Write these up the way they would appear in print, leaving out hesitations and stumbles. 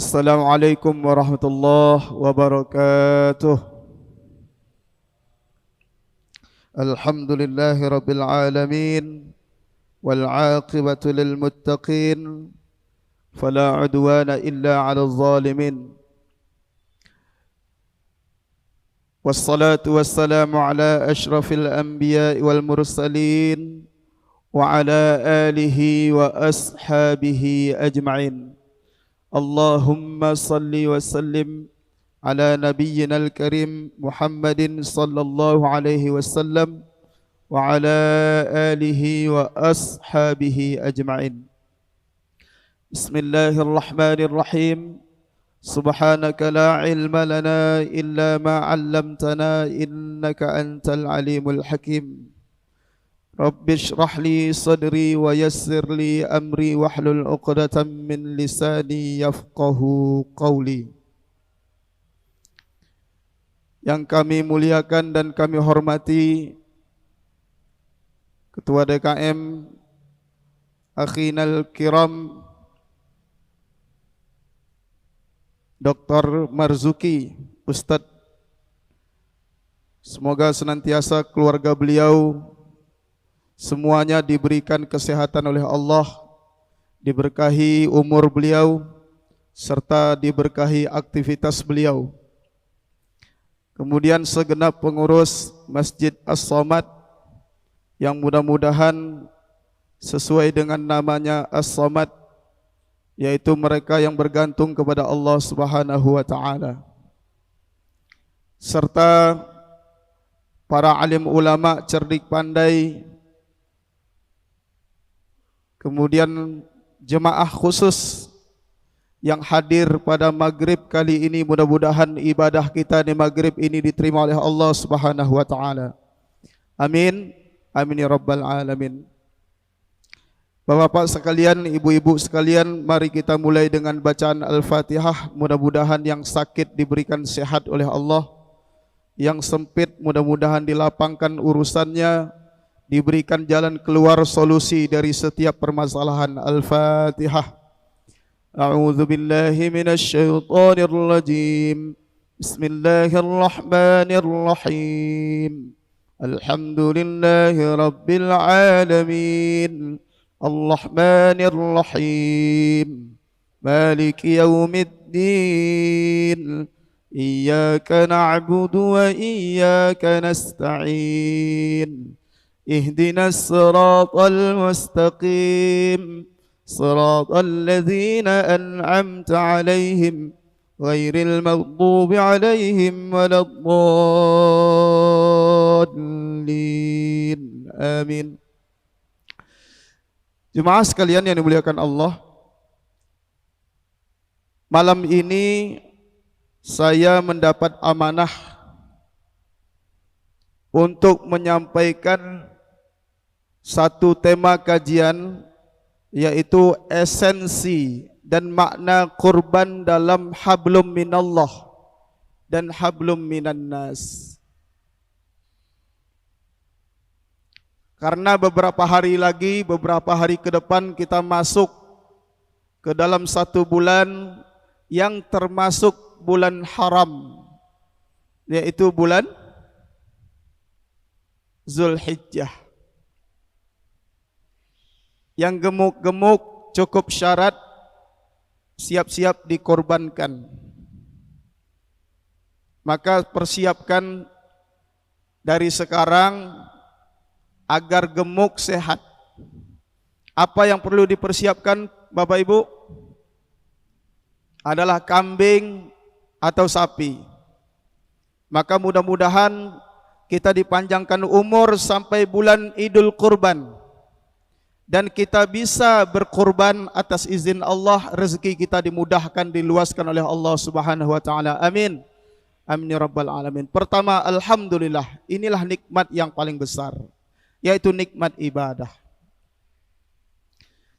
Assalamualaikum warahmatullahi wabarakatuh. Alhamdulillahi rabbil alamin wal aqibatu lil muttaqin fala udwana illa 'alal zalimin. Wassalatu wassalamu ala asyrafil anbiya'i wal mursalin wa ala alihi wa ashabihi ajma'in. Allahumma salli wa sallim ala nabiyyina al-karim Muhammadin sallallahu alaihi wasallam wa ala alihi wa ashabihi ajma'in. Bismillahirrahmanirrahim. Subhanaka la ilma lana illa ma 'allamtana innaka antal alimul hakim. Rabbi shrah li sadri wa yassir li amri wahlul 'uqdatam min lisani yafqahu qawli. Yang kami muliakan dan kami hormati Ketua DKM Akhinal Kiram Dr. Marzuki Ustadz, semoga senantiasa keluarga beliau semuanya diberikan kesehatan oleh Allah, diberkahi umur beliau, serta diberkahi aktivitas beliau. Kemudian segenap pengurus Masjid As-Somad yang mudah-mudahan sesuai dengan namanya As-Somad, yaitu mereka yang bergantung kepada Allah Subhanahu wa Ta'ala, serta para alim ulama cerdik pandai. Kemudian jemaah khusus yang hadir pada maghrib kali ini, mudah-mudahan ibadah kita di maghrib ini diterima oleh Allah Subhanahu wa Ta'ala. Amin. Amin ya rabbal alamin. Bapak-bapak sekalian, ibu-ibu sekalian, mari kita mulai dengan bacaan Al-Fatihah. Mudah-mudahan yang sakit diberikan sehat oleh Allah, yang sempit mudah-mudahan dilapangkan urusannya, diberikan jalan keluar solusi dari setiap permasalahan. Al-Fatihah. A'udzu billahi minasy syaithanir rajim. Bismillahirrahmanirrahim. Alhamdulillahi rabbil alamin. Ar-Rahmanir Rahim. Maliki yaumiddin. Iyyaka na'budu wa iyyaka nasta'in. Ihdinas siratal mustaqim, siratal ladzina an'amta 'alaihim ghairil maghdubi 'alaihim waladdallin. Amin. Jemaah sekalian yang dimuliakan Allah, malam ini saya mendapat amanah untuk menyampaikan satu tema kajian, yaitu esensi dan makna kurban dalam hablum minallah dan hablum minannas. Karena beberapa hari lagi, beberapa hari ke depan kita masuk ke dalam satu bulan yang termasuk bulan haram, yaitu bulan Zulhijjah. Yang gemuk-gemuk cukup syarat siap-siap dikorbankan. Maka persiapkan dari sekarang agar gemuk sehat. Apa yang perlu dipersiapkan Bapak Ibu? Adalah kambing atau sapi. Maka mudah-mudahan kita dipanjangkan umur sampai bulan Idul Kurban, dan kita bisa berkurban atas izin Allah, rezeki kita dimudahkan, diluaskan oleh Allah Subhanahu wa Ta'ala. Amin. Amin ya rabbal alamin. Pertama, alhamdulillah, inilah nikmat yang paling besar, yaitu nikmat ibadah.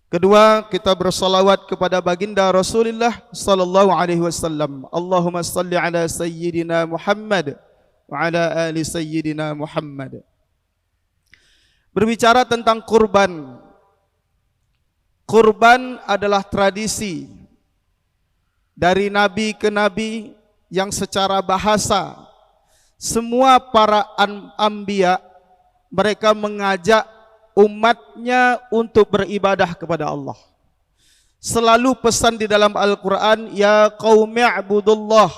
Kedua, kita bersalawat kepada baginda Rasulullah sallallahu alaihi wasallam. Allahumma salli ala sayyidina Muhammad wa ala ali sayyidina Muhammad. Berbicara tentang kurban. Kurban adalah tradisi dari nabi ke nabi yang secara bahasa semua para anbiya mereka mengajak umatnya untuk beribadah kepada Allah. Selalu pesan di dalam Al-Quran, ya qaumi i'budullah,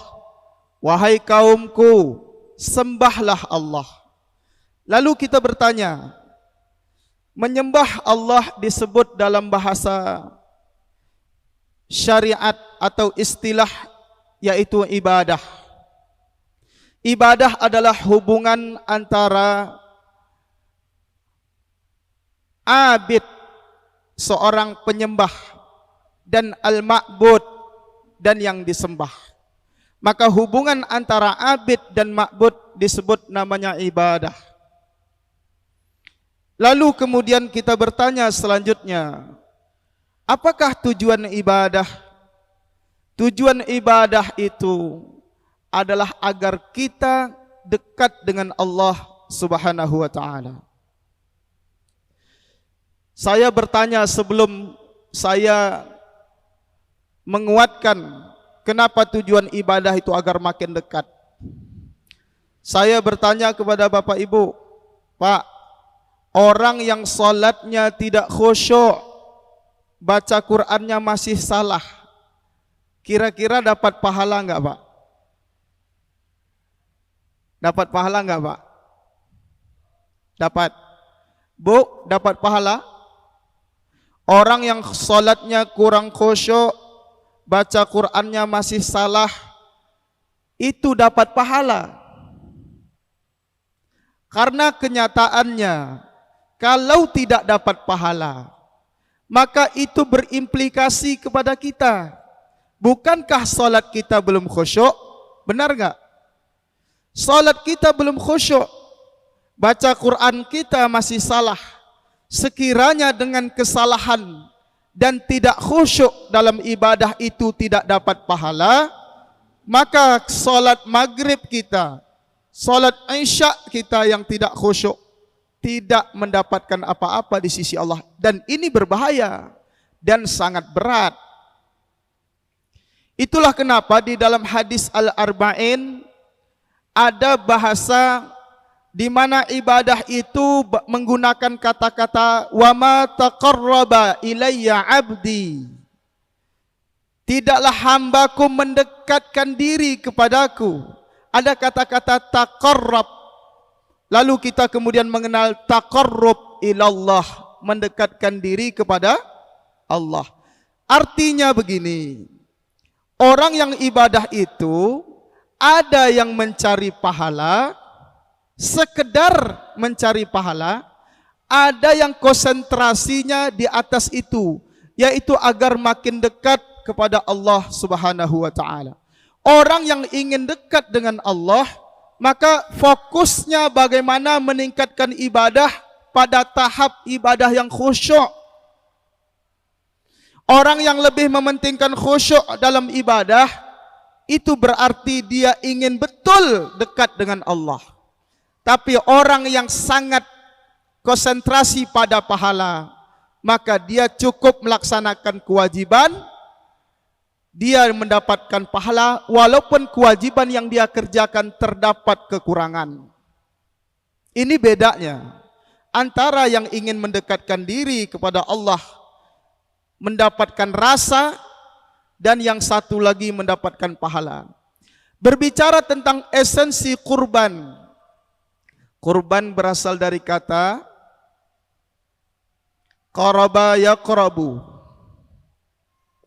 wahai kaumku, sembahlah Allah. Lalu kita bertanya, menyembah Allah disebut dalam bahasa syariat atau istilah yaitu ibadah. Ibadah adalah hubungan antara abid, seorang penyembah, dan al-ma'bud, dan yang disembah. Maka hubungan antara abid dan ma'bud disebut namanya ibadah. Lalu kemudian kita bertanya selanjutnya, apakah tujuan ibadah? Tujuan ibadah itu adalah agar kita dekat dengan Allah Subhanahu wa ta'ala. Saya bertanya sebelum saya menguatkan kenapa tujuan ibadah itu agar makin dekat. Saya bertanya kepada Bapak Ibu, Pak, orang yang salatnya tidak khusyuk, baca Qur'annya masih salah, kira-kira dapat pahala enggak, Pak? Dapat pahala enggak, Pak? Dapat. Bu, dapat pahala? Orang yang salatnya kurang khusyuk, baca Qur'annya masih salah, itu dapat pahala. Karena kenyataannya, kalau tidak dapat pahala, maka itu berimplikasi kepada kita. Bukankah salat kita belum khusyuk? Benar enggak? Salat kita belum khusyuk, baca Quran kita masih salah. Sekiranya dengan kesalahan dan tidak khusyuk dalam ibadah itu tidak dapat pahala, maka salat maghrib kita, salat isya kita yang tidak khusyuk tidak mendapatkan apa-apa di sisi Allah, dan ini berbahaya dan sangat berat. Itulah kenapa di dalam hadis Al-Arba'in ada bahasa di mana ibadah itu menggunakan kata-kata wa ma taqarraba ilayya 'abdi. Tidaklah hambaku mendekatkan diri kepadaku. Ada kata-kata taqarrab. Lalu kita kemudian mengenal taqarrub ilallah, mendekatkan diri kepada Allah. Artinya begini, orang yang ibadah itu ada yang mencari pahala, sekedar mencari pahala, ada yang konsentrasinya di atas itu, yaitu agar makin dekat kepada Allah Subhanahu wa ta'ala. Orang yang ingin dekat dengan Allah, maka fokusnya bagaimana meningkatkan ibadah pada tahap ibadah yang khusyuk. Orang yang lebih mementingkan khusyuk dalam ibadah, itu berarti dia ingin betul dekat dengan Allah. Tapi orang yang sangat konsentrasi pada pahala, maka dia cukup melaksanakan kewajiban, dia mendapatkan pahala walaupun kewajiban yang dia kerjakan terdapat kekurangan. Ini bedanya antara yang ingin mendekatkan diri kepada Allah, mendapatkan rasa, dan yang satu lagi mendapatkan pahala. Berbicara tentang esensi kurban. Kurban berasal dari kata qaraba yaqrabu.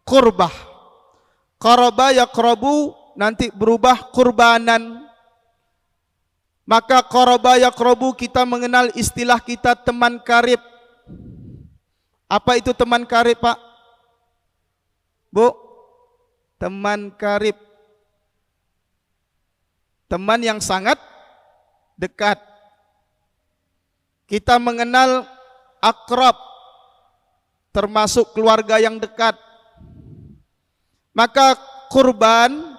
Qurbah. Qaraba yaqrabu nanti berubah kurbanan. Maka qaraba yaqrabu kita mengenal istilah kita teman karib. Apa itu teman karib, Pak? Bu? Teman karib. Teman yang sangat dekat. Kita mengenal akrab, termasuk keluarga yang dekat. Maka kurban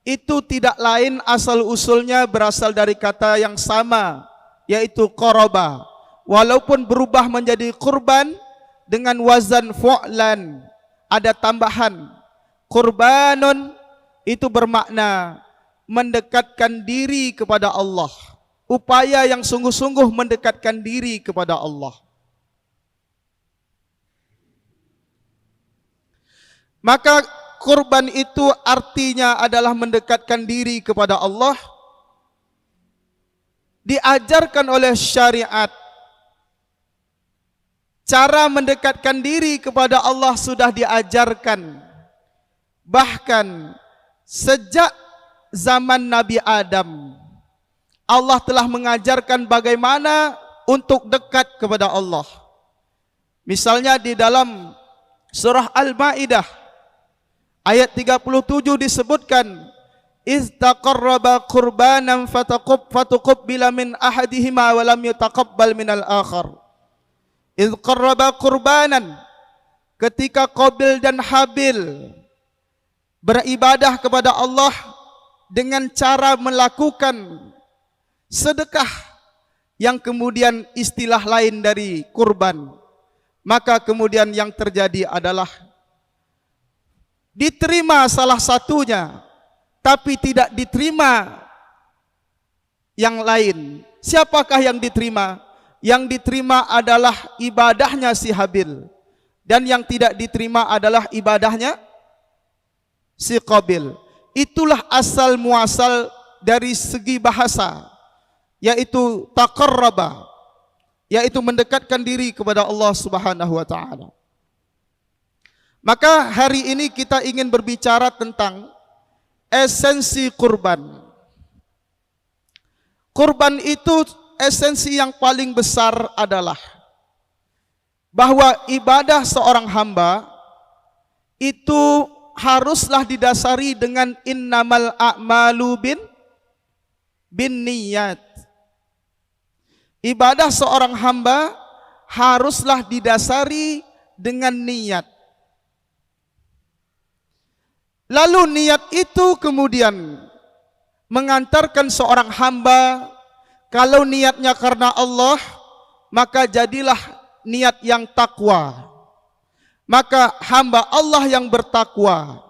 itu tidak lain asal-usulnya berasal dari kata yang sama, yaitu qaraba. Walaupun berubah menjadi kurban dengan wazan fu'lan, ada tambahan. Qurbanun itu bermakna mendekatkan diri kepada Allah, upaya yang sungguh-sungguh mendekatkan diri kepada Allah. Maka kurban itu artinya adalah mendekatkan diri kepada Allah, diajarkan oleh syariat. Cara mendekatkan diri kepada Allah sudah diajarkan. Bahkan sejak zaman Nabi Adam, Allah telah mengajarkan bagaimana untuk dekat kepada Allah. Misalnya di dalam surah Al-Maidah ayat 37 disebutkan, "Iz taqarraba qurbanan fatuqabbala min ahadihima wa lam yutaqabbal minal akhar." Iz qarraba qurbanan, ketika Qabil dan Habil beribadah kepada Allah dengan cara melakukan sedekah yang kemudian istilah lain dari kurban, maka kemudian yang terjadi adalah diterima salah satunya tapi tidak diterima yang lain. Siapakah yang diterima? Yang diterima adalah ibadahnya si Habil, dan yang tidak diterima adalah ibadahnya si Qabil. Itulah asal muasal dari segi bahasa, yaitu taqarraba, yaitu mendekatkan diri kepada Allah Subhanahu wa taala. Maka hari ini kita ingin berbicara tentang esensi kurban. Kurban itu esensi yang paling besar adalah bahwa ibadah seorang hamba itu haruslah didasari dengan innamal a'malu bin niyat. Ibadah seorang hamba haruslah didasari dengan niat. Lalu niat itu kemudian mengantarkan seorang hamba, kalau niatnya karena Allah, maka jadilah niat yang takwa. Maka hamba Allah yang bertakwa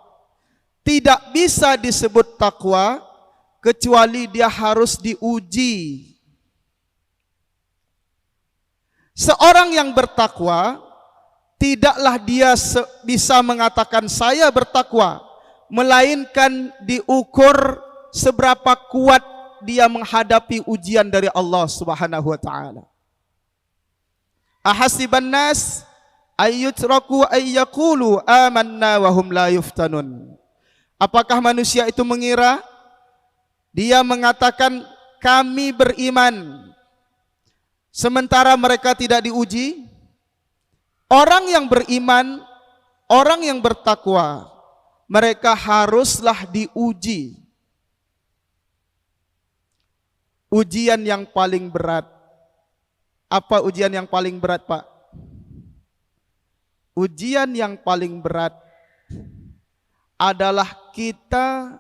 tidak bisa disebut takwa kecuali dia harus diuji. Seorang yang bertakwa tidaklah dia bisa mengatakan saya bertakwa, melainkan diukur seberapa kuat dia menghadapi ujian dari Allah Subhanahu wa taala. Ahasiban nas ayyutraku ayyaqulu amanna wa hum la yuftanun. Apakah manusia itu mengira dia mengatakan kami beriman sementara mereka tidak diuji? Orang yang beriman, orang yang bertakwa, mereka haruslah diuji. Ujian yang paling berat. Apa ujian yang paling berat, Pak? Ujian yang paling berat adalah kita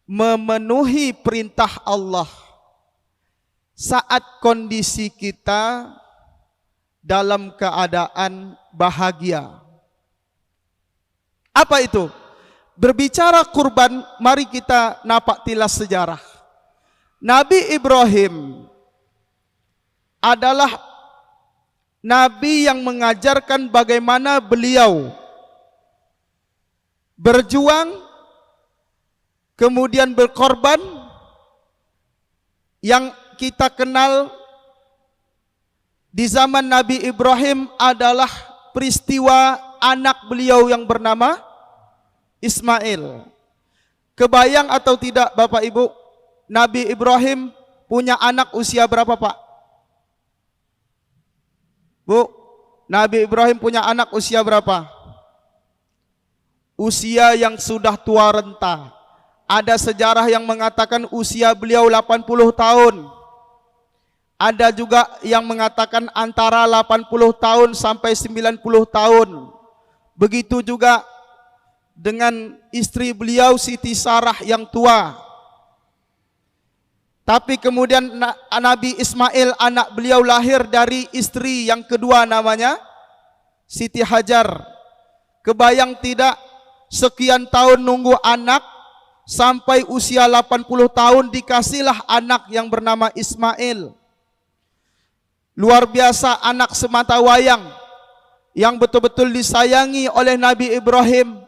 memenuhi perintah Allah saat kondisi kita dalam keadaan bahagia. Apa itu? Berbicara kurban, mari kita napak tilas sejarah. Nabi Ibrahim adalah nabi yang mengajarkan bagaimana beliau berjuang, kemudian berkorban. Yang kita kenal di zaman Nabi Ibrahim adalah peristiwa anak beliau yang bernama Ismail. Kebayang atau tidak Bapak Ibu, Nabi Ibrahim punya anak usia berapa, Pak? Bu, Nabi Ibrahim punya anak usia berapa? Usia yang sudah tua renta. Ada sejarah yang mengatakan usia beliau 80 tahun. Ada juga yang mengatakan antara 80 tahun sampai 90 tahun. Begitu juga dengan istri beliau Siti Sarah yang tua. Tapi kemudian Nabi Ismail anak beliau lahir dari istri yang kedua namanya Siti Hajar. Kebayang tidak, sekian tahun nunggu anak, sampai usia 80 tahun dikasihlah anak yang bernama Ismail. Luar biasa anak semata wayang yang betul-betul disayangi oleh Nabi Ibrahim.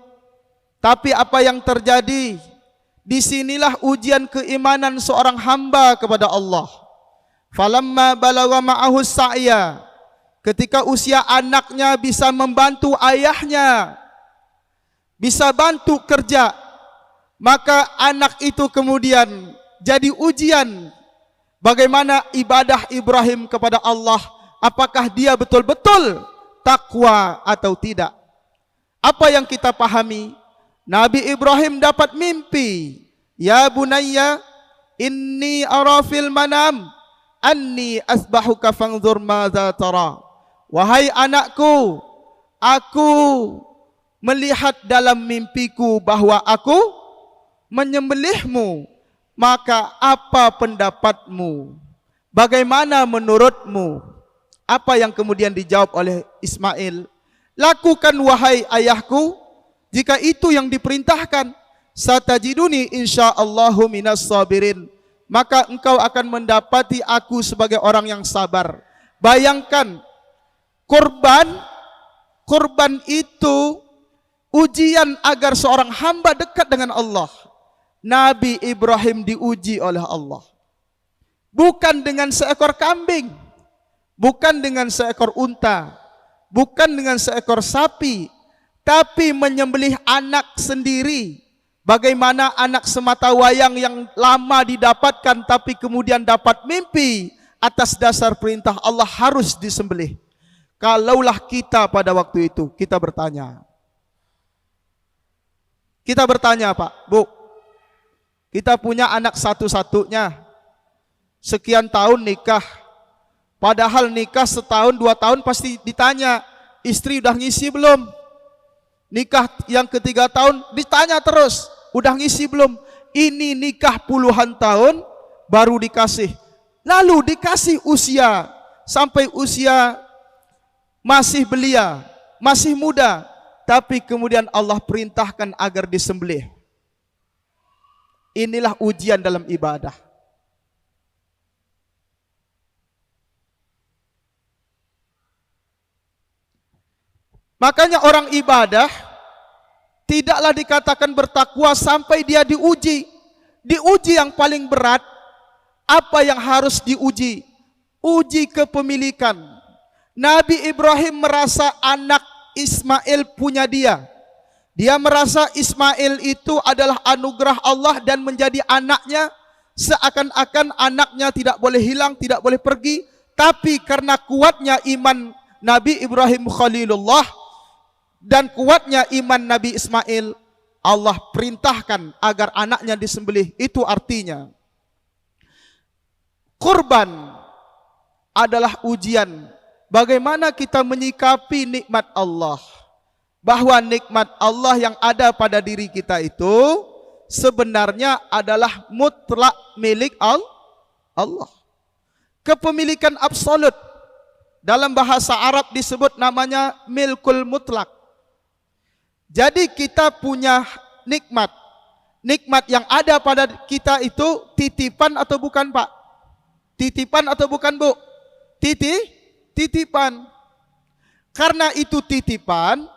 Tapi apa yang terjadi? Disinilah ujian keimanan seorang hamba kepada Allah. Falamma balagha ma'ahu sa'ya, ketika usia anaknya bisa membantu ayahnya, bisa bantu kerja, maka anak itu kemudian jadi ujian bagaimana ibadah Ibrahim kepada Allah, apakah dia betul-betul takwa atau tidak. Apa yang kita pahami? Nabi Ibrahim dapat mimpi, ya bunayya inni ara fil manam anni asbahuka fanzur madza tara. Wahai anakku, aku melihat dalam mimpiku bahwa aku menyembelihmu, maka apa pendapatmu? Bagaimana menurutmu? Apa yang kemudian dijawab oleh Ismail? Lakukan wahai ayahku, jika itu yang diperintahkan. Satajiduni insyaallahu minas sabirin, maka engkau akan mendapati aku sebagai orang yang sabar. Bayangkan, kurban itu ujian agar seorang hamba dekat dengan Allah. Nabi Ibrahim diuji oleh Allah. Bukan dengan seekor kambing, bukan dengan seekor unta, bukan dengan seekor sapi, tapi menyembelih anak sendiri. Bagaimana anak semata wayang yang lama didapatkan, tapi kemudian dapat mimpi atas dasar perintah Allah harus disembelih. Kalaulah kita pada waktu itu, kita bertanya, Pak, Bu, kita punya anak satu-satunya, sekian tahun nikah, padahal nikah setahun 2 tahun pasti ditanya, istri udah ngisi belum? Nikah yang ketiga tahun ditanya terus, udah ngisi belum? Ini nikah puluhan tahun baru dikasih. Lalu dikasih usia, sampai usia masih belia, masih muda, tapi kemudian Allah perintahkan agar disembelih. Inilah ujian dalam ibadah. Makanya orang ibadah tidaklah dikatakan bertakwa sampai dia diuji. Diuji yang paling berat, apa yang harus diuji? Uji kepemilikan. Nabi Ibrahim merasa anak Ismail punya dia. Dia merasa Ismail itu adalah anugerah Allah dan menjadi anaknya, seakan-akan anaknya tidak boleh hilang, tidak boleh pergi. Tapi karena kuatnya iman Nabi Ibrahim Khalilullah dan kuatnya iman Nabi Ismail, Allah perintahkan agar anaknya disembelih. Itu artinya kurban adalah ujian. Bagaimana kita menyikapi nikmat Allah? Bahwa nikmat Allah yang ada pada diri kita itu sebenarnya adalah mutlak milik Allah. Kepemilikan absolut. Dalam bahasa Arab disebut namanya milkul mutlak. Jadi kita punya nikmat. Nikmat yang ada pada kita itu titipan atau bukan, Pak? Titipan atau bukan, Bu? Titipan. Karena itu titipan,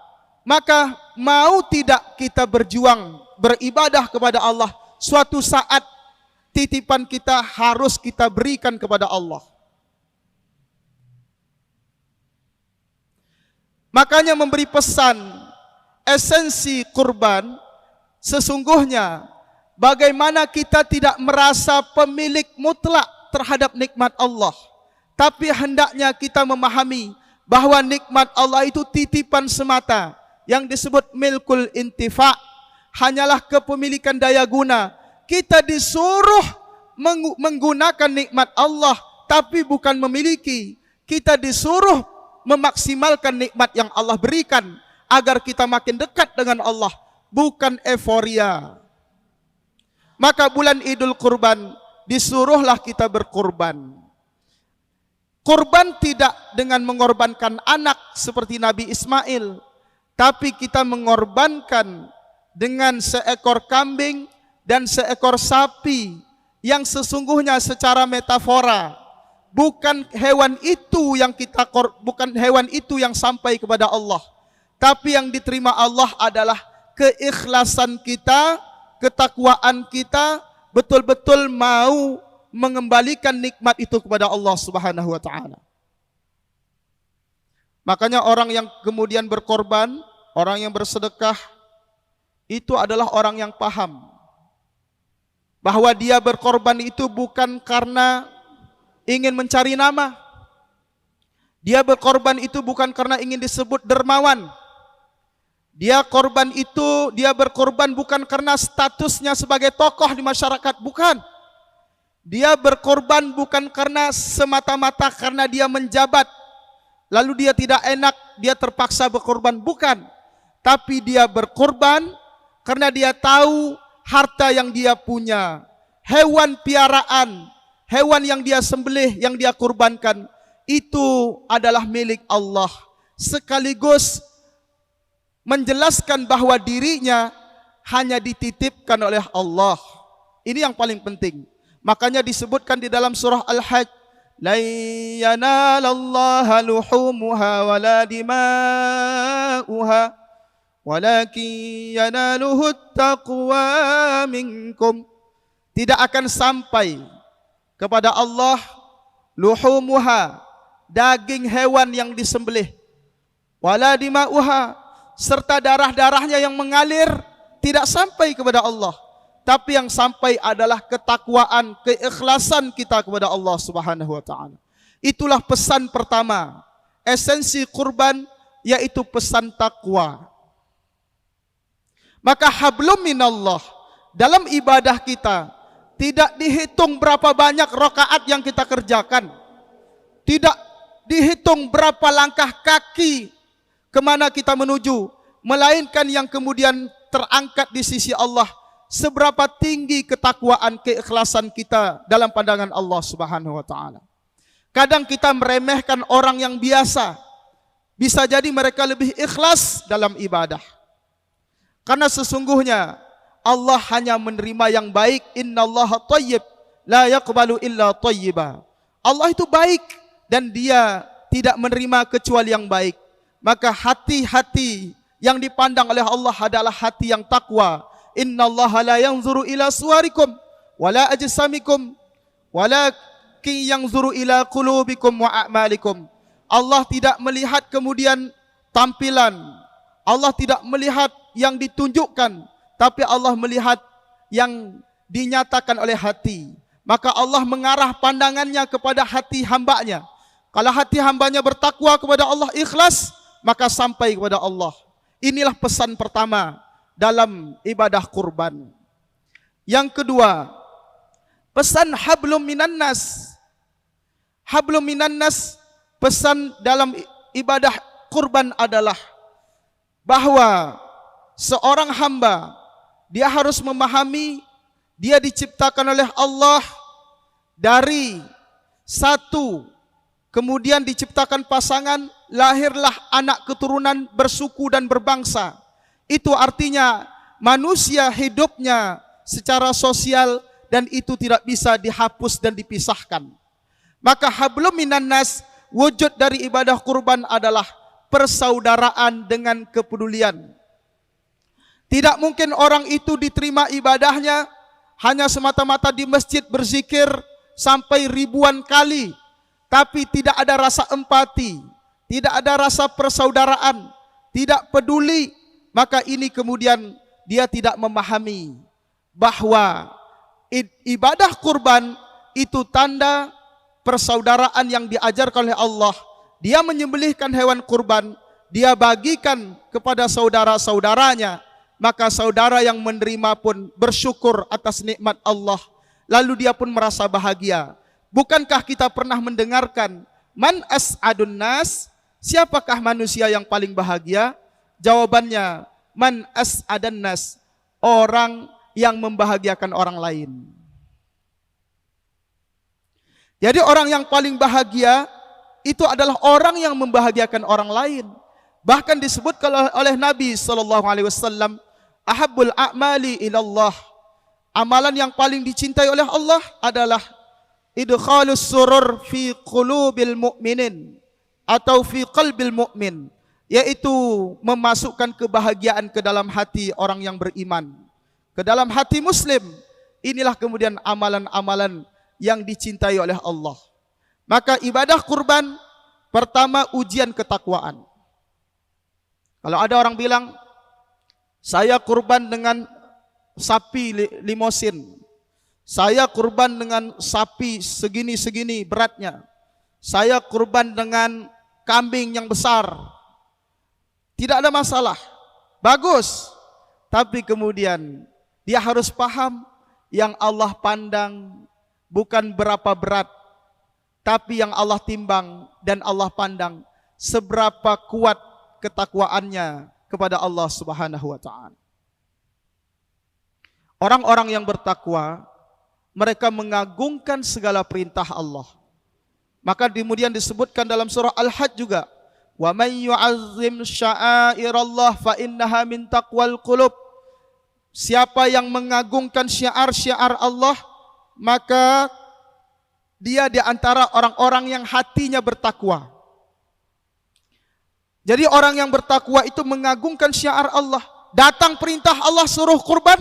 maka mau tidak kita berjuang, beribadah kepada Allah, suatu saat titipan kita harus kita berikan kepada Allah. Makanya memberi pesan, esensi kurban, sesungguhnya bagaimana kita tidak merasa pemilik mutlak terhadap nikmat Allah. Tapi hendaknya kita memahami bahwa nikmat Allah itu titipan semata. Yang disebut milkul intifa, hanyalah kepemilikan daya guna. Kita disuruh menggunakan nikmat Allah, tapi bukan memiliki. Kita disuruh memaksimalkan nikmat yang Allah berikan, agar kita makin dekat dengan Allah, bukan euforia. Maka bulan Idul Kurban, disuruhlah kita berkurban. Kurban tidak dengan mengorbankan anak seperti Nabi Ismail, tapi kita mengorbankan dengan seekor kambing dan seekor sapi yang sesungguhnya secara metafora bukan hewan itu yang sampai kepada Allah, tapi yang diterima Allah adalah keikhlasan kita, ketakwaan kita, betul-betul mau mengembalikan nikmat itu kepada Allah Subhanahu wa taala. Makanya orang yang kemudian berkorban, orang yang bersedekah, itu adalah orang yang paham bahwa dia berkorban itu bukan karena ingin mencari nama. Dia berkorban itu bukan karena ingin disebut dermawan. Dia berkorban bukan karena statusnya sebagai tokoh di masyarakat, bukan. Dia berkorban bukan karena semata-mata karena dia menjabat, lalu dia tidak enak, dia terpaksa berkorban, bukan. Tapi dia berkorban karena dia tahu harta yang dia punya, hewan piaraan, hewan yang dia sembelih, yang dia kurbankan, itu adalah milik Allah. Sekaligus menjelaskan bahwa dirinya hanya dititipkan oleh Allah. Ini yang paling penting. Makanya disebutkan di dalam surah Al-Hajj, "Lan yanalallaha luhumuha wala dima'uha, walakin yanaluhu taqwa minkum." Tidak akan sampai kepada Allah luhumuha, daging hewan yang disembelih, wala dima'uha, serta darah-darahnya yang mengalir, tidak sampai kepada Allah. Tapi yang sampai adalah ketakwaan, keikhlasan kita kepada Allah Subhanahu wa taala. Itulah pesan pertama, esensi kurban, yaitu pesan takwa. Maka hablum minallah, dalam ibadah kita tidak dihitung berapa banyak rakaat yang kita kerjakan, tidak dihitung berapa langkah kaki kemana kita menuju, melainkan yang kemudian terangkat di sisi Allah, seberapa tinggi ketakwaan, keikhlasan kita dalam pandangan Allah Subhanahu wa taala. Kadang kita meremehkan orang yang biasa, bisa jadi mereka lebih ikhlas dalam ibadah. Karena sesungguhnya Allah hanya menerima yang baik. Innallaha thayyib la yaqbalu illa thayyiba. Allah itu baik dan Dia tidak menerima kecuali yang baik. Maka hati-hati yang dipandang oleh Allah adalah hati yang takwa. Innallaha la yanzuru ila suwarikum wala ajsamikum walakin yanzuru ila qulubikum wa a'malikum. Allah tidak melihat kemudian tampilan, Allah tidak melihat yang ditunjukkan, tapi Allah melihat yang dinyatakan oleh hati. Maka Allah mengarah pandangannya kepada hati hambanya. Kalau hati hambanya bertakwa kepada Allah, ikhlas, maka sampai kepada Allah. Inilah pesan pertama dalam ibadah kurban. Yang kedua, pesan hablum minan nas. Hablum minan nas, pesan dalam ibadah kurban adalah bahwa seorang hamba, dia harus memahami dia diciptakan oleh Allah dari satu, kemudian diciptakan pasangan, lahirlah anak keturunan bersuku dan berbangsa. Itu artinya manusia hidupnya secara sosial dan itu tidak bisa dihapus dan dipisahkan. Maka hablum minan nas, wujud dari ibadah kurban adalah persaudaraan dengan kepedulian. Tidak mungkin orang itu diterima ibadahnya hanya semata-mata di masjid berzikir sampai ribuan kali, tapi tidak ada rasa empati, tidak ada rasa persaudaraan, tidak peduli. Maka ini kemudian dia tidak memahami bahwa ibadah kurban itu tanda persaudaraan yang diajarkan oleh Allah. Dia menyembelihkan hewan kurban, dia bagikan kepada saudara-saudaranya, maka saudara yang menerima pun bersyukur atas nikmat Allah, lalu dia pun merasa bahagia. Bukankah kita pernah mendengarkan man as'adun nas, siapakah manusia yang paling bahagia? Jawabannya, man as'adan nas, orang yang membahagiakan orang lain. Jadi orang yang paling bahagia itu adalah orang yang membahagiakan orang lain. Bahkan disebut oleh Nabi SAW, ahabbul a'mali ilallah, amalan yang paling dicintai oleh Allah adalah idkhalus surur fi qulubil mu'minin atau fi qalbil mu'min, yaitu memasukkan kebahagiaan ke dalam hati orang yang beriman, ke dalam hati muslim. Inilah kemudian amalan-amalan yang dicintai oleh Allah. Maka ibadah kurban pertama ujian ketakwaan. Kalau ada orang bilang, saya kurban dengan sapi limosin, saya kurban dengan sapi segini-segini beratnya, saya kurban dengan kambing yang besar, tidak ada masalah, bagus. Tapi kemudian dia harus paham yang Allah pandang bukan berapa berat, tapi yang Allah timbang dan Allah pandang seberapa kuat ketakwaannya kepada Allah Subhanahu wa ta'ala. Orang-orang yang bertakwa, mereka mengagungkan segala perintah Allah. Maka kemudian disebutkan dalam surah Al-Hajj juga, wa may yu'azzim sya'airallah fa innaha min taqwal qulub. Siapa yang mengagungkan syiar-syiar Allah, maka dia di antara orang-orang yang hatinya bertakwa. Jadi orang yang bertakwa itu mengagungkan syiar Allah. Datang perintah Allah suruh kurban,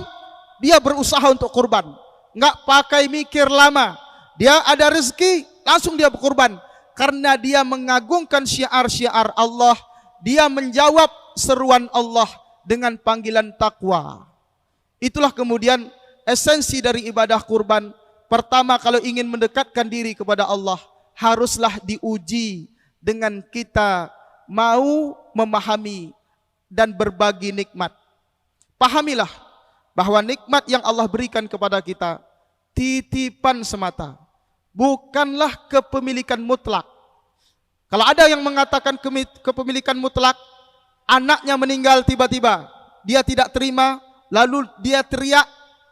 dia berusaha untuk kurban. Enggak pakai mikir lama. Dia ada rezeki, langsung dia berkurban. Karena dia mengagungkan syiar-syiar Allah, dia menjawab seruan Allah dengan panggilan takwa. Itulah kemudian esensi dari ibadah kurban. Pertama, kalau ingin mendekatkan diri kepada Allah, haruslah diuji dengan kita mau memahami dan berbagi nikmat. Pahamilah bahwa nikmat yang Allah berikan kepada kita titipan semata, bukanlah kepemilikan mutlak. Kalau ada yang mengatakan kepemilikan mutlak, anaknya meninggal tiba-tiba, dia tidak terima, lalu dia teriak,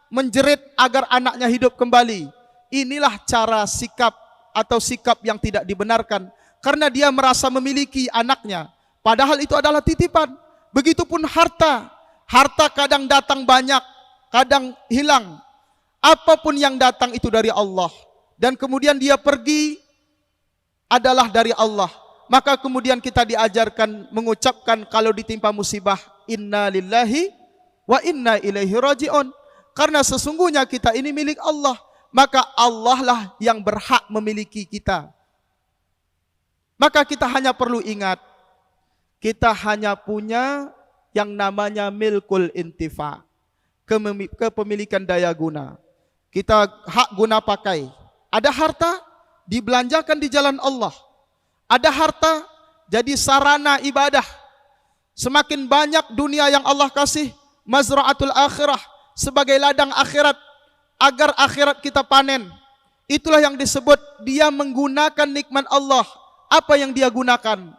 menjerit agar anaknya hidup kembali. Inilah cara sikap atau sikap yang tidak dibenarkan, karena dia merasa memiliki anaknya, padahal itu adalah titipan. Begitupun harta, harta kadang datang banyak, kadang hilang. Apapun yang datang itu dari Allah, dan kemudian dia pergi adalah dari Allah. Maka kemudian kita diajarkan mengucapkan kalau ditimpa musibah, inna lillahi wa inna ilaihi raji'un. Karena sesungguhnya kita ini milik Allah, maka Allah lah yang berhak memiliki kita. Maka kita hanya perlu ingat, kita hanya punya yang namanya milkul intifa, kepemilikan daya guna. Kita hak guna pakai. Ada harta dibelanjakan di jalan Allah. Ada harta jadi sarana ibadah. Semakin banyak dunia yang Allah kasih, mazra'atul akhirah, sebagai ladang akhirat, agar akhirat kita panen. Itulah yang disebut dia menggunakan nikmat Allah. Apa yang dia gunakan?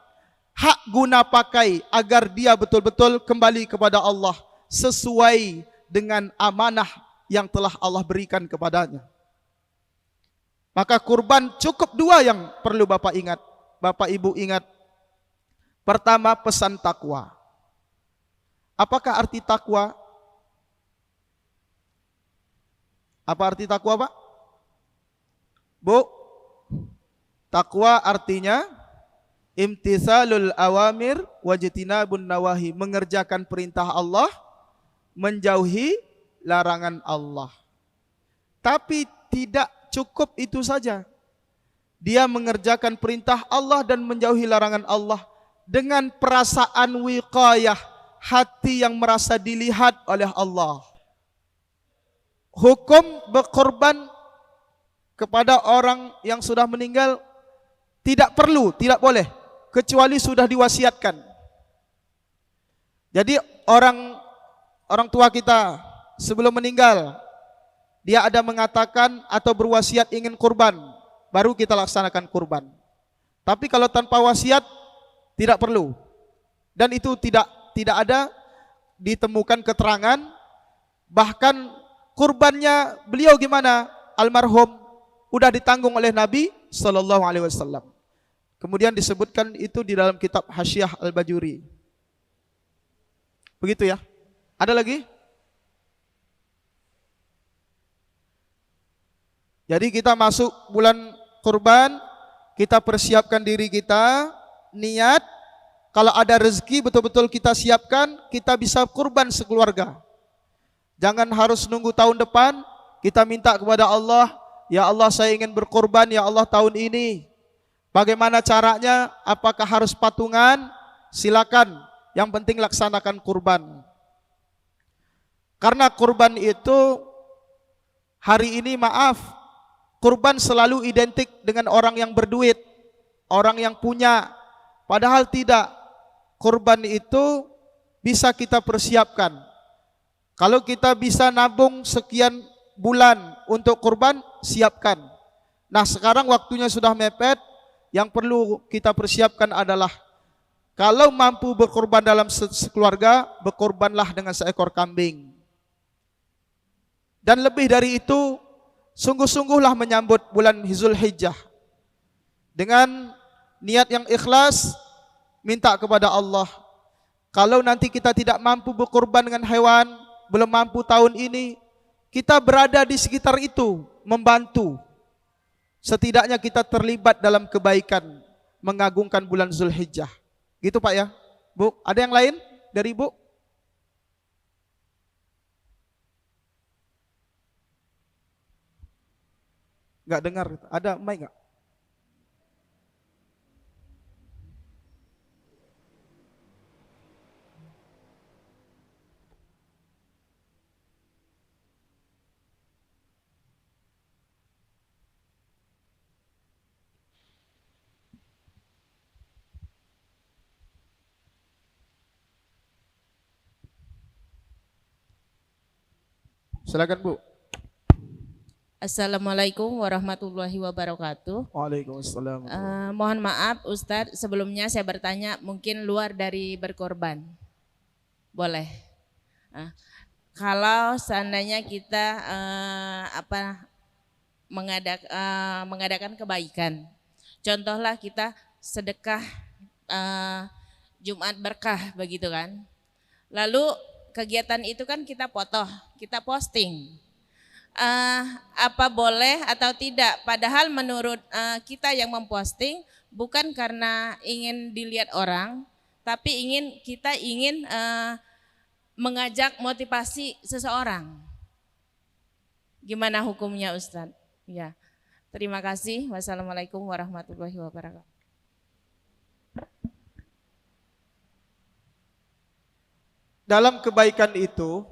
Hak guna pakai agar dia betul-betul kembali kepada Allah sesuai dengan amanah yang telah Allah berikan kepadanya. Maka kurban cukup dua yang perlu Bapak ingat, Bapak Ibu ingat. Pertama, pesan takwa. Apakah arti takwa? Apa arti takwa, Pak? Bu? Takwa artinya imtithalul awamir wajtinabun nawahi, mengerjakan perintah Allah, menjauhi larangan Allah. Tapi tidak cukup itu saja. Dia mengerjakan perintah Allah dan menjauhi larangan Allah dengan perasaan wiqayah, hati yang merasa dilihat oleh Allah. Hukum berkorban kepada orang yang sudah meninggal tidak perlu, tidak boleh, kecuali sudah diwasiatkan. Jadi orang tua kita sebelum meninggal, dia ada mengatakan atau berwasiat ingin kurban, baru kita laksanakan kurban. Tapi kalau tanpa wasiat tidak perlu. Dan itu tidak ada ditemukan keterangan. Bahkan kurbannya beliau gimana? Almarhum udah ditanggung oleh Nabi sallallahu alaihi wasallam. Kemudian disebutkan itu di dalam kitab Hasyiah Al-Bajuri. Begitu ya. Ada lagi? Jadi kita masuk bulan kurban, kita persiapkan diri kita, niat, kalau ada rezeki betul-betul kita siapkan, kita bisa kurban sekeluarga. Jangan harus nunggu tahun depan, kita minta kepada Allah, ya Allah saya ingin berkorban ya Allah tahun ini. Bagaimana caranya? Apakah harus patungan? Silakan, yang penting laksanakan kurban. Karena kurban itu hari ini maaf, kurban selalu identik dengan orang yang berduit, orang yang punya. Padahal tidak. Kurban itu bisa kita persiapkan. Kalau kita bisa nabung sekian bulan untuk kurban, siapkan. Nah sekarang waktunya sudah mepet, yang perlu kita persiapkan adalah kalau mampu berkorban dalam sekeluarga, berkorbanlah dengan seekor kambing. Dan lebih dari itu, sungguh-sungguhlah menyambut bulan Zulhijjah dengan niat yang ikhlas, minta kepada Allah. Kalau nanti kita tidak mampu berkorban dengan hewan, belum mampu tahun ini, kita berada di sekitar itu, membantu. Setidaknya kita terlibat dalam kebaikan, mengagungkan bulan Zulhijjah. Gitu Pak ya, Bu. Ada yang lain dari Bu? Enggak dengar, ada mic enggak? Silakan Bu. Assalamualaikum warahmatullahi wabarakatuh. Waalaikumsalam. Mohon maaf Ustadz, sebelumnya saya bertanya mungkin luar dari berkorban. Boleh. Kalau seandainya kita mengadakan kebaikan, contohlah kita sedekah Jumat berkah begitu kan. Lalu kegiatan itu kan kita foto, kita posting. Apa boleh atau tidak? Padahal menurut kita yang memposting bukan karena ingin dilihat orang, tapi kita ingin mengajak motivasi seseorang. Gimana hukumnya Ustadz? Ya, terima kasih. Wassalamualaikum warahmatullahi wabarakatuh. Dalam kebaikan itu,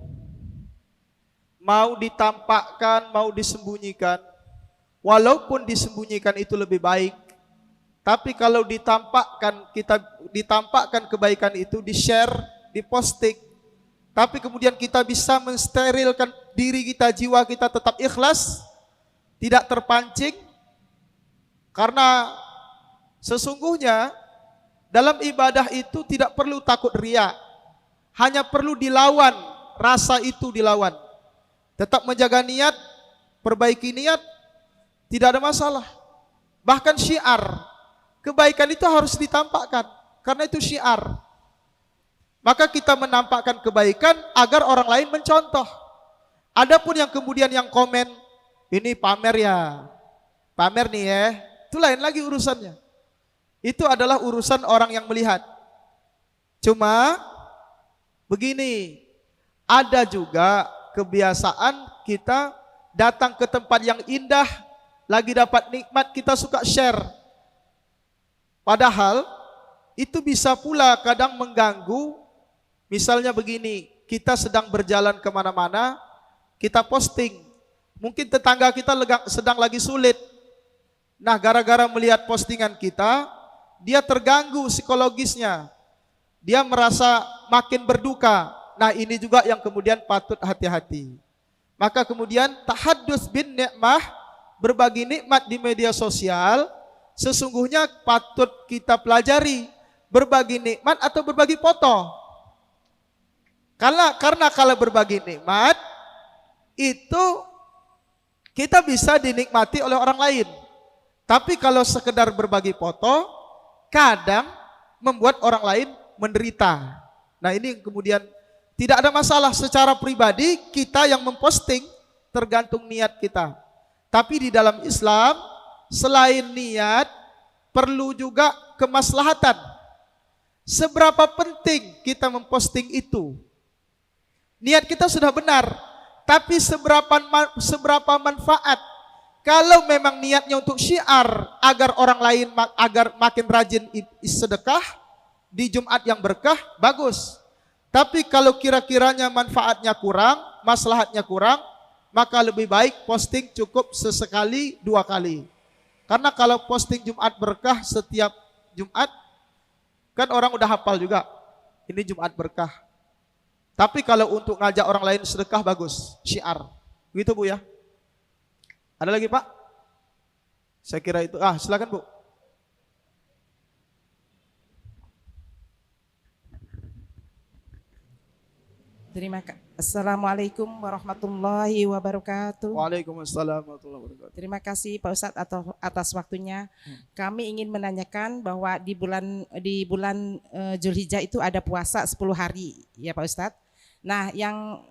mau ditampakkan, mau disembunyikan, walaupun disembunyikan itu lebih baik, tapi kalau ditampakkan kebaikan itu, di-share, di-posting, tapi kemudian kita bisa mensterilkan diri kita, jiwa kita tetap ikhlas, tidak terpancing, karena sesungguhnya dalam ibadah itu tidak perlu takut riya, hanya perlu dilawan, rasa itu dilawan. Tetap menjaga niat, perbaiki niat, tidak ada masalah. Bahkan syiar, kebaikan itu harus ditampakkan, karena itu syiar. Maka kita menampakkan kebaikan agar orang lain mencontoh. Adapun yang kemudian yang komen, ini pamer ya, pamer nih ya, itu lain lagi urusannya. Itu adalah urusan orang yang melihat. Cuma begini, ada juga kebiasaan kita datang ke tempat yang indah, lagi dapat nikmat, kita suka share. Padahal itu bisa pula kadang mengganggu. Misalnya begini, kita sedang berjalan kemana-mana, kita posting, mungkin tetangga kita sedang lagi sulit. Nah gara-gara melihat postingan kita, dia terganggu psikologisnya, dia merasa makin berduka. Nah ini juga yang kemudian patut hati-hati. Maka kemudian tahaddus bin nikmah, berbagi nikmat di media sosial, sesungguhnya patut kita pelajari, berbagi nikmat atau berbagi foto. Karena kalau berbagi nikmat itu kita bisa dinikmati oleh orang lain. Tapi kalau sekedar berbagi foto, kadang membuat orang lain menderita. Nah ini kemudian tidak ada masalah secara pribadi, kita yang memposting tergantung niat kita. Tapi di dalam Islam selain niat perlu juga kemaslahatan. Seberapa penting kita memposting itu? Niat kita sudah benar, tapi seberapa manfaat? Kalau memang niatnya untuk syiar agar orang lain agar makin rajin sedekah di Jumat yang berkah, bagus. Tapi kalau kira-kiranya manfaatnya kurang, maslahatnya kurang, maka lebih baik posting cukup sesekali 2 kali. Karena kalau posting Jumat berkah setiap Jumat, kan orang udah hafal juga, ini Jumat berkah. Tapi kalau untuk ngajak orang lain sedekah, bagus, syiar. Gitu Bu ya. Ada lagi Pak? Saya kira itu. Silakan Bu. Assalamualaikum warahmatullahi wabarakatuh. Waalaikumsalam warahmatullahi wabarakatuh. Terima kasih Pak Ustadz atas waktunya. Kami ingin menanyakan bahwa di bulan Zulhijjah itu ada puasa 10 hari ya Pak Ustadz. Nah, yang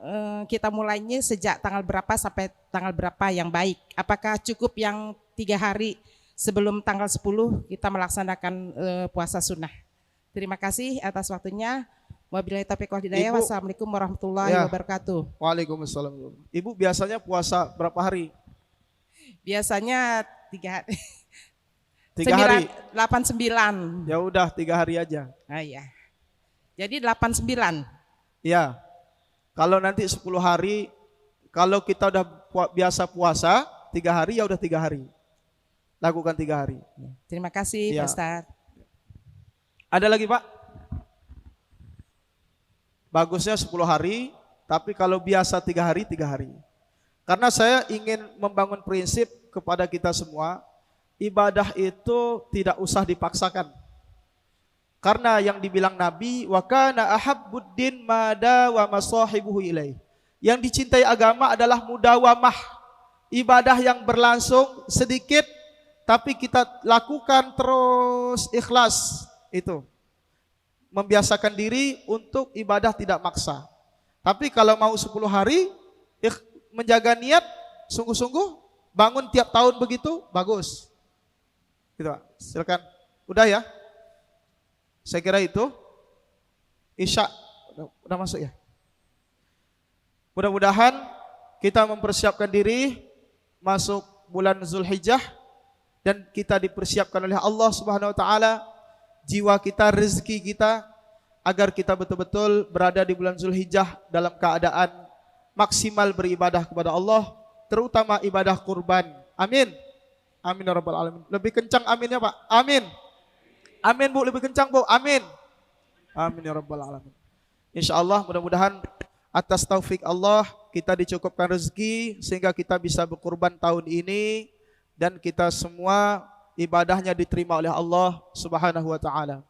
kita mulainya sejak tanggal berapa sampai tanggal berapa yang baik? Apakah cukup yang 3 hari sebelum tanggal 10 kita melaksanakan puasa sunnah? Terima kasih atas waktunya. Wabillahi taufiq wal hidayah. Wassalamualaikum warahmatullahi wabarakatuh. Waalaikumsalam. Ibu biasanya puasa berapa hari? Biasanya 3 hari. 3 hari. 89. Ya udah 3 hari aja. Iya. Jadi 89. Ya. Kalau nanti 10 hari, kalau kita udah biasa puasa 3 hari, ya udah 3 hari. Lakukan 3 hari. Terima kasih Pak Ustadz. Ada lagi Pak? Bagusnya 10 hari, tapi kalau biasa 3 hari, 3 hari. Karena saya ingin membangun prinsip kepada kita semua, ibadah itu tidak usah dipaksakan. Karena yang dibilang Nabi, wa kana ahabbuddin mada wa masahibuhu ilaih. Yang dicintai agama adalah mudawamah. Ibadah yang berlangsung sedikit, tapi kita lakukan terus ikhlas. Itu. Membiasakan diri untuk ibadah tidak maksa. Tapi kalau mau 10 hari, menjaga niat, sungguh-sungguh, bangun tiap tahun begitu, bagus. Gitu Pak. Silakan. Udah ya? Saya kira itu. Isya udah masuk ya. Mudah-mudahan kita mempersiapkan diri masuk bulan Zulhijjah dan kita dipersiapkan oleh Allah Subhanahu wa taala jiwa kita, rezeki kita agar kita betul-betul berada di bulan Zulhijjah dalam keadaan maksimal beribadah kepada Allah, terutama ibadah kurban. Amin. Amin ya rabbal alamin. Lebih kencang aminnya Pak. Amin. Amin Bu, lebih kencang Bu. Amin. Amin ya rabbal alamin. Insyaallah mudah-mudahan atas taufik Allah kita dicukupkan rezeki sehingga kita bisa berkurban tahun ini dan kita semua ibadahnya diterima oleh Allah Subhanahu wa taala.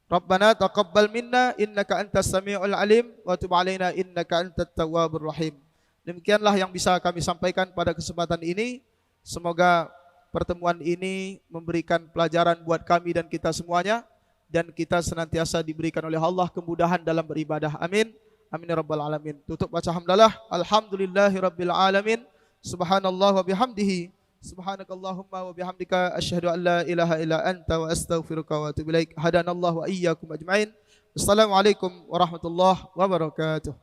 Rabbana taqabbal minna innaka antas samiul alim wa tub alaina innaka antat tawwabur rahim. Demikianlah yang bisa kami sampaikan pada kesempatan ini. Semoga pertemuan ini memberikan pelajaran buat kami dan kita semuanya, dan kita senantiasa diberikan oleh Allah kemudahan dalam beribadah. Amin. Amin ya rabbal alamin. Tutup baca hamdalah. Alhamdulillahi rabbil alamin. Subhanallah wa bihamdihi. Subhanakallahumma wa bihamdika asyhadu an la ilaha illa anta wa astaghfiruka wa atubu ilaik. Hadanallahu wa iyyakum ajmain. Assalamualaikum warahmatullahi wabarakatuh.